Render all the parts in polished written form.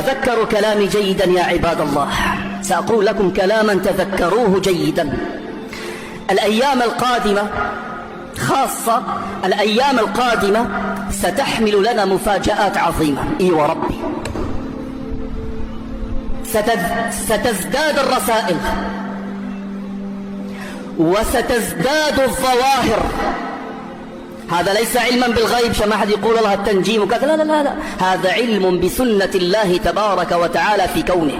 تذكروا كلامي جيدا يا عباد الله، سأقول لكم كلاما تذكروه جيدا. الأيام القادمة، خاصة الأيام القادمة، ستحمل لنا مفاجآت عظيمة. إي وربي، ستزداد الرسائل وستزداد الظواهر. هذا ليس علما بالغيب عشان ما حد يقول الله التنجيم وكذا، لا لا لا لا، هذا علم بسنة الله تبارك وتعالى في كونه.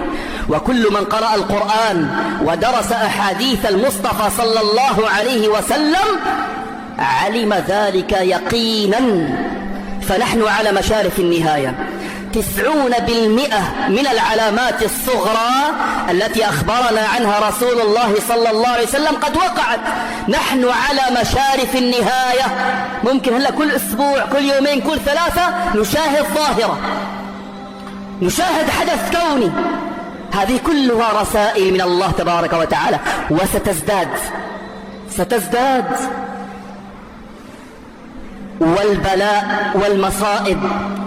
وكل من قرأ القرآن ودرس أحاديث المصطفى صلى الله عليه وسلم علم ذلك يقينا. فنحن على مشارف النهاية. 90% من العلامات الصغرى التي أخبرنا عنها رسول الله صلى الله عليه وسلم قد وقعت. نحن على مشارف النهاية. ممكن هلا كل أسبوع، كل يومين، كل 3 نشاهد ظاهرة، نشاهد حدث كوني. هذه كلها رسائل من الله تبارك وتعالى، ستزداد. والبلاء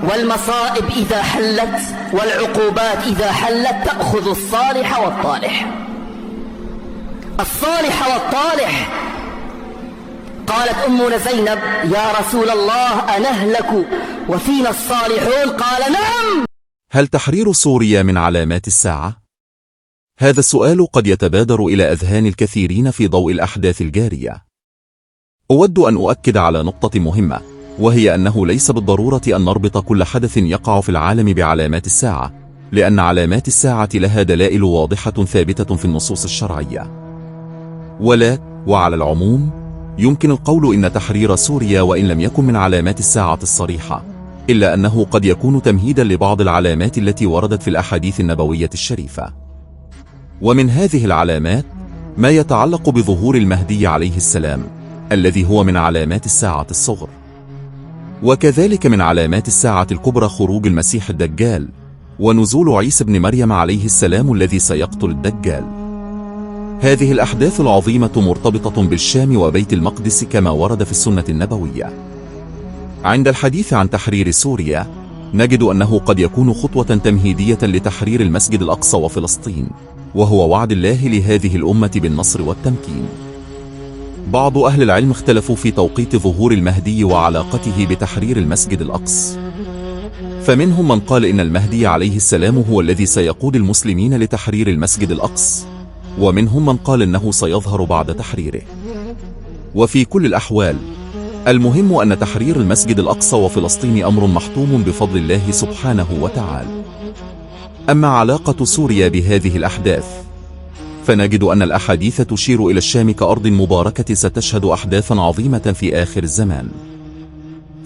والمصائب إذا حلت، والعقوبات إذا حلت، تأخذ الصالح والطالح. قالت أمنا زينب: يا رسول الله أنهلك وفينا الصالحون؟ قال: نعم. هل تحرير سوريا من علامات الساعة؟ هذا السؤال قد يتبادر إلى أذهان الكثيرين في ضوء الأحداث الجارية. أود أن أؤكد على نقطة مهمة، وهي أنه ليس بالضرورة أن نربط كل حدث يقع في العالم بعلامات الساعة، لأن علامات الساعة لها دلائل واضحة ثابتة في النصوص الشرعية. وعلى العموم يمكن القول إن تحرير سوريا وإن لم يكن من علامات الساعة الصريحة، إلا أنه قد يكون تمهيدا لبعض العلامات التي وردت في الأحاديث النبوية الشريفة. ومن هذه العلامات ما يتعلق بظهور المهدي عليه السلام، الذي هو من علامات الساعة الصغر. وكذلك من علامات الساعة الكبرى خروج المسيح الدجال، ونزول عيسى بن مريم عليه السلام الذي سيقتل الدجال. هذه الأحداث العظيمة مرتبطة بالشام وبيت المقدس كما ورد في السنة النبوية. عند الحديث عن تحرير سوريا نجد أنه قد يكون خطوة تمهيدية لتحرير المسجد الأقصى وفلسطين، وهو وعد الله لهذه الأمة بالنصر والتمكين. بعض أهل العلم اختلفوا في توقيت ظهور المهدي وعلاقته بتحرير المسجد الأقصى، فمنهم من قال إن المهدي عليه السلام هو الذي سيقود المسلمين لتحرير المسجد الأقصى، ومنهم من قال إنه سيظهر بعد تحريره. وفي كل الأحوال المهم أن تحرير المسجد الأقصى وفلسطين أمر محتوم بفضل الله سبحانه وتعالى. أما علاقة سوريا بهذه الأحداث، فنجد أن الأحاديث تشير إلى الشام كأرض مباركة ستشهد أحداثا عظيمة في آخر الزمان.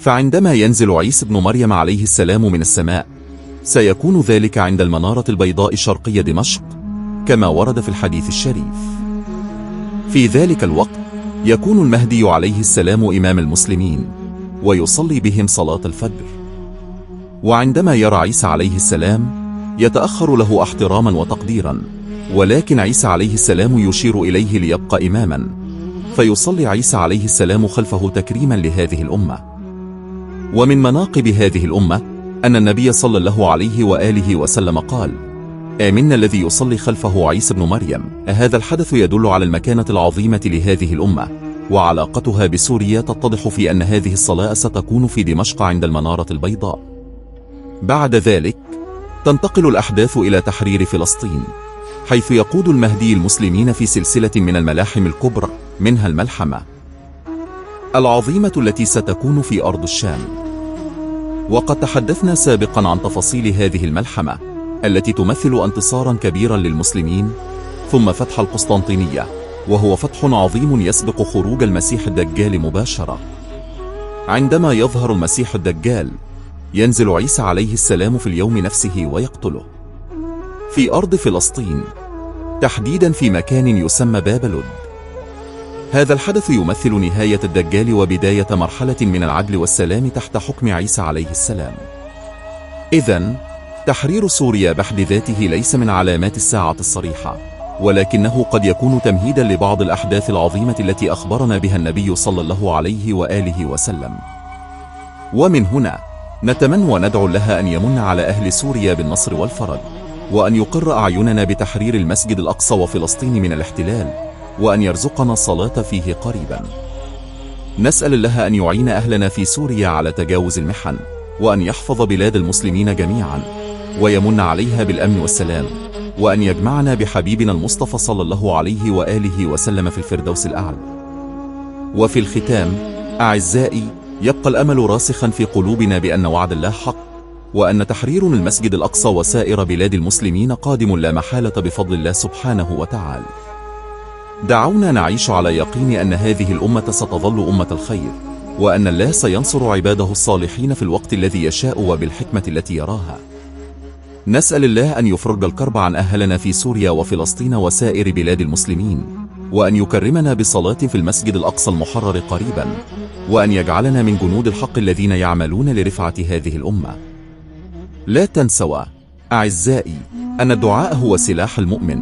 فعندما ينزل عيسى بن مريم عليه السلام من السماء، سيكون ذلك عند المنارة البيضاء شرقي دمشق كما ورد في الحديث الشريف. في ذلك الوقت يكون المهدي عليه السلام إمام المسلمين، ويصلي بهم صلاة الفجر. وعندما يرى عيسى عليه السلام يتأخر له احتراما وتقديرا، ولكن عيسى عليه السلام يشير إليه ليبقى إماما، فيصلي عيسى عليه السلام خلفه تكريما لهذه الأمة. ومن مناقب هذه الأمة أن النبي صلى الله عليه وآله وسلم قال: آمنا الذي يصلي خلفه عيسى بن مريم. هذا الحدث يدل على المكانة العظيمة لهذه الأمة، وعلاقتها بسوريا تتضح في أن هذه الصلاة ستكون في دمشق عند المنارة البيضاء. بعد ذلك تنتقل الأحداث إلى تحرير فلسطين، حيث يقود المهدي المسلمين في سلسلة من الملاحم الكبرى، منها الملحمة العظيمة التي ستكون في أرض الشام. وقد تحدثنا سابقا عن تفاصيل هذه الملحمة التي تمثل انتصارا كبيرا للمسلمين، ثم فتح القسطنطينية، وهو فتح عظيم يسبق خروج المسيح الدجال مباشرة. عندما يظهر المسيح الدجال ينزل عيسى عليه السلام في اليوم نفسه ويقتله في أرض فلسطين، تحديدا في مكان يسمى باب لد. هذا الحدث يمثل نهاية الدجال وبداية مرحلة من العدل والسلام تحت حكم عيسى عليه السلام. إذن تحرير سوريا بحد ذاته ليس من علامات الساعة الصريحة، ولكنه قد يكون تمهيدا لبعض الأحداث العظيمة التي أخبرنا بها النبي صلى الله عليه وآله وسلم. ومن هنا نتمنى وندعو لها أن يمن على أهل سوريا بالنصر والفرج، وأن يقر أعيننا بتحرير المسجد الأقصى وفلسطين من الاحتلال، وأن يرزقنا الصلاة فيه قريبا. نسأل الله أن يعين أهلنا في سوريا على تجاوز المحن، وأن يحفظ بلاد المسلمين جميعا، ويمن عليها بالأمن والسلام، وأن يجمعنا بحبيبنا المصطفى صلى الله عليه وآله وسلم في الفردوس الأعلى. وفي الختام أعزائي، يبقى الأمل راسخا في قلوبنا بأن وعد الله حق، وأن تحرير المسجد الأقصى وسائر بلاد المسلمين قادم لا محالة بفضل الله سبحانه وتعالى. دعونا نعيش على يقين أن هذه الأمة ستظل أمة الخير، وأن الله سينصر عباده الصالحين في الوقت الذي يشاء وبالحكمة التي يراها. نسأل الله أن يفرج الكرب عن أهلنا في سوريا وفلسطين وسائر بلاد المسلمين، وأن يكرمنا بالصلاة في المسجد الأقصى المحرر قريبا، وأن يجعلنا من جنود الحق الذين يعملون لرفعة هذه الأمة. لا تنسوا أعزائي أن الدعاء هو سلاح المؤمن،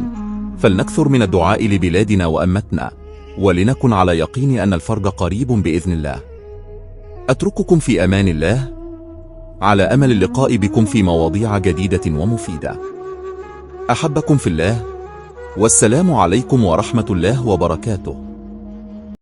فلنكثر من الدعاء لبلادنا وأمتنا، ولنكن على يقين أن الفرج قريب بإذن الله. أترككم في أمان الله، على أمل اللقاء بكم في مواضيع جديدة ومفيدة. أحبكم في الله، والسلام عليكم ورحمة الله وبركاته.